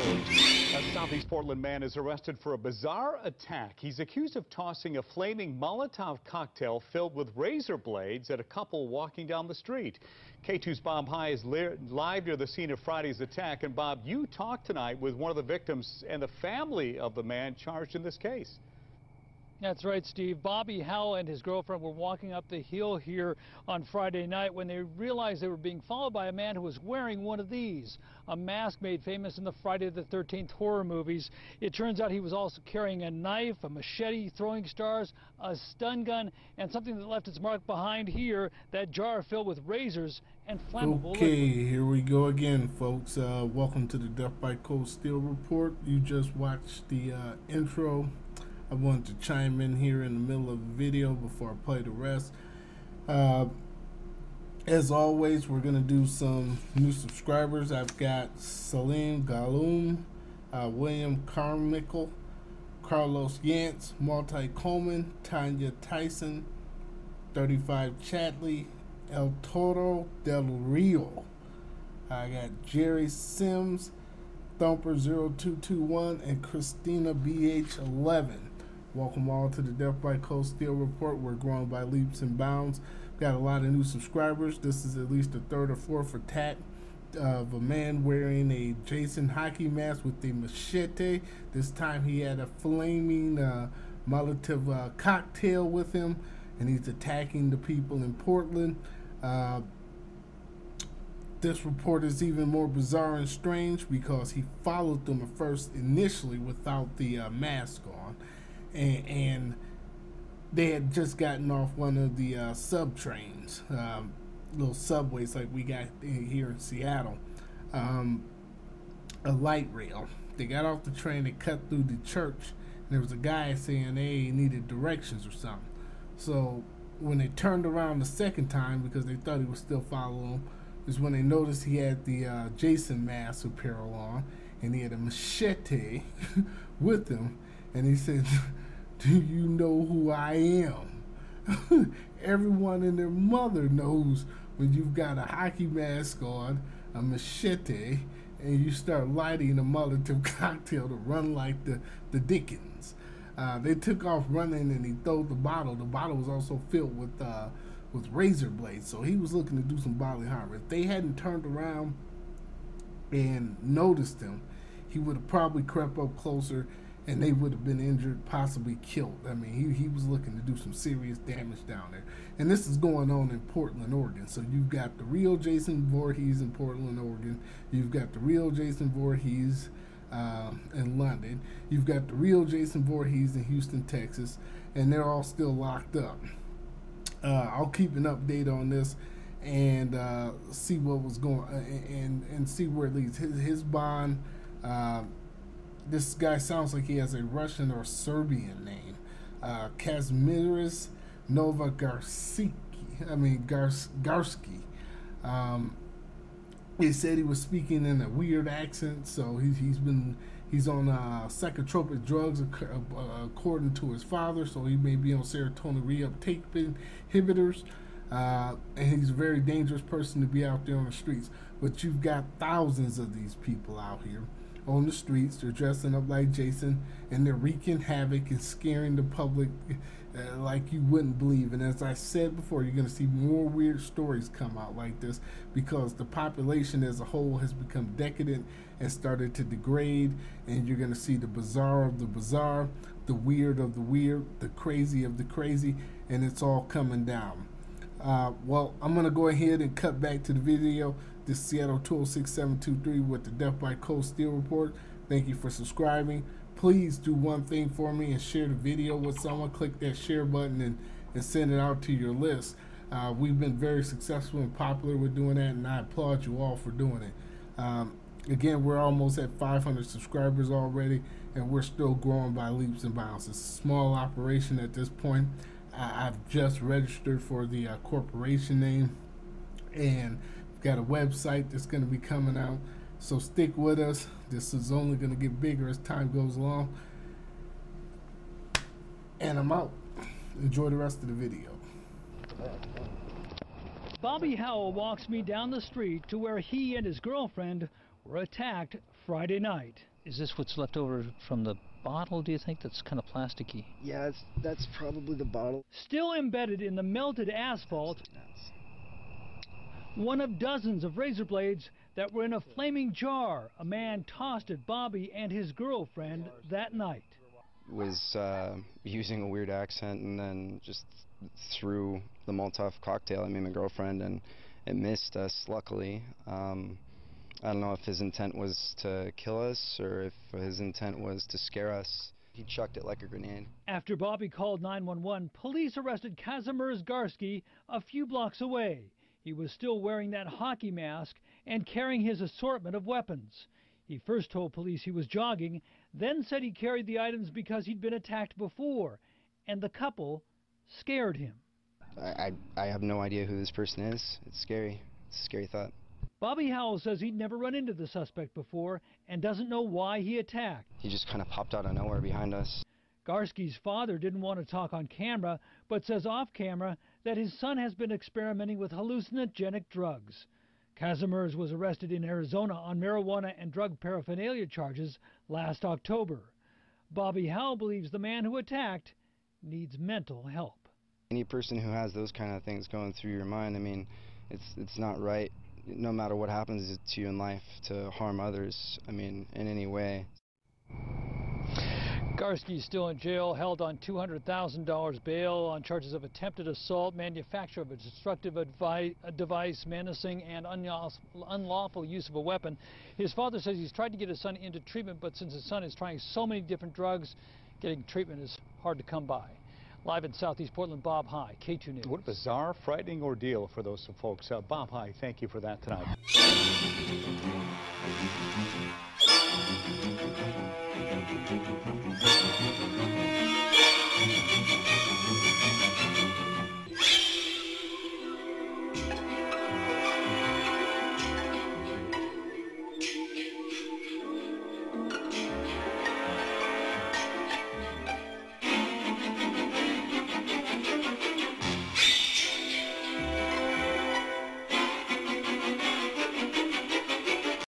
A Southeast Portland man is arrested for a bizarre attack. He's accused of tossing a flaming Molotov cocktail filled with razor blades at a couple walking down the street. K2's Bob High is live near the scene of Friday's attack. And Bob, you talked tonight with one of the victims and the family of the man charged in this case. That's right, Steve. Bobby Howell and his girlfriend were walking up the hill here on Friday night when they realized they were being followed by a man who was wearing one of these, a mask made famous in the Friday the 13th horror movies. It turns out he was also carrying a knife, a machete, throwing stars, a stun gun, and something that left its mark behind here, that jar filled with razors and flammable liquid. Okay, here we go again, folks. Welcome to the Death by Cold Steel Report. You just watched the intro. I wanted to chime in here in the middle of the video before I play the rest. As always, we're going to do some new subscribers. I've got Salim Galoum, William Carmichael, Carlos Yantz, Multi Coleman, Tanya Tyson, 35 Chatley, El Toro Del Rio. I got Jerry Sims, Thumper 0221, and Christina BH11. Welcome all to the Death by Cold Steel Report. We're growing by leaps and bounds. Got a lot of new subscribers. This is at least the third or fourth attack of a man wearing a Jason hockey mask with a machete. This time he had a flaming Molotov cocktail with him, and he's attacking the people in Portland. This report is even more bizarre and strange because he followed them at first initially without the mask on. And they had just gotten off one of the sub trains, little subways like we got here in Seattle, a light rail. They got off the train, they cut through the church, and there was a guy saying they needed directions or something. So when they turned around the second time, because they thought he was still following them, is when they noticed he had the Jason mask apparel on, and he had a machete with him, and he said, "Do you know who I am?" Everyone and their mother knows when you've got a hockey mask on, a machete, and you start lighting a Molotov cocktail to run like the Dickens. They took off running, and he threw the bottle. The bottle was also filled with razor blades, so he was looking to do some bodily harm. If they hadn't turned around and noticed him, he would have probably crept up closer, and they would have been injured, possibly killed. I mean, he was looking to do some serious damage down there. And this is going on in Portland, Oregon. So you've got the real Jason Voorhees in Portland, Oregon. You've got the real Jason Voorhees in London. You've got the real Jason Voorhees in Houston, Texas. And they're all still locked up. I'll keep an update on this and see what was going on and see where it leads. His bond... this guy sounds like he has a Russian or Serbian name. Kazimierz Novogarsky. He said he was speaking in a weird accent, so he's on psychotropic drugs according to his father, so he may be on serotonin reuptake inhibitors. And he's a very dangerous person to be out there on the streets. But you've got thousands of these people out here on the streets. They're dressing up like Jason, and they're wreaking havoc and scaring the public like you wouldn't believe. And as I said before, you're going to see more weird stories come out like this because the population as a whole has become decadent and started to degrade, and you're going to see the bizarre of the bizarre, the weird of the weird, the crazy of the crazy, and it's all coming down. Well, I'm going to go ahead and cut back to the video. This is Seattle 206723 with the Death by Cold Steel Report. Thank you for subscribing. Please do one thing for me and share the video with someone. Click that share button and send it out to your list. We've been very successful and popular with doing that, and I applaud you all for doing it. Again, we're almost at 500 subscribers already, and we're still growing by leaps and bounds. It's a small operation at this point. I've just registered for the corporation name, and got a website that's going to be coming out, so stick with us. This is only going to get bigger as time goes along, and I'm out. Enjoy the rest of the video. Bobby Howell walks me down the street to where he and his girlfriend were attacked Friday night. Is this what's left over from the bottle, do you think? That's kind of plasticky. Yeah, that's probably the bottle. Still embedded in the melted asphalt, one of dozens of razor blades that were in a flaming jar a man tossed at Bobby and his girlfriend that night. Was using a weird accent and then just threw the Molotov cocktail at me and my girlfriend, and it missed us, luckily. I don't know if his intent was to kill us or if his intent was to scare us. He chucked it like a grenade. After Bobby called 911, police arrested Kazimierz Garski a few blocks away. He was still wearing that hockey mask and carrying his assortment of weapons. He first told police he was jogging, then said he carried the items because he'd been attacked before, and the couple scared him. I have no idea who this person is. It's scary. It's a scary thought. Bobby Howell says he'd never run into the suspect before and doesn't know why he attacked. He just kind of popped out of nowhere behind us. Garski's father didn't want to talk on camera, but says off camera that his son has been experimenting with hallucinogenic drugs. Kazimierz was arrested in Arizona on marijuana and drug paraphernalia charges last October. Bobby Howell believes the man who attacked needs mental help. Any person who has those kind of things going through your mind, I mean, it's not right, no matter what happens to you in life, to harm others, I mean, in any way. Garski's still in jail, held on $200,000 bail on charges of attempted assault, manufacture of a destructive device, menacing, and unlawful use of a weapon. His father says he's tried to get his son into treatment, but since his son is trying so many different drugs, getting treatment is hard to come by. Live in Southeast Portland, Bob High, K2 News. What a bizarre, frightening ordeal for those folks. Bob High, thank you for that tonight.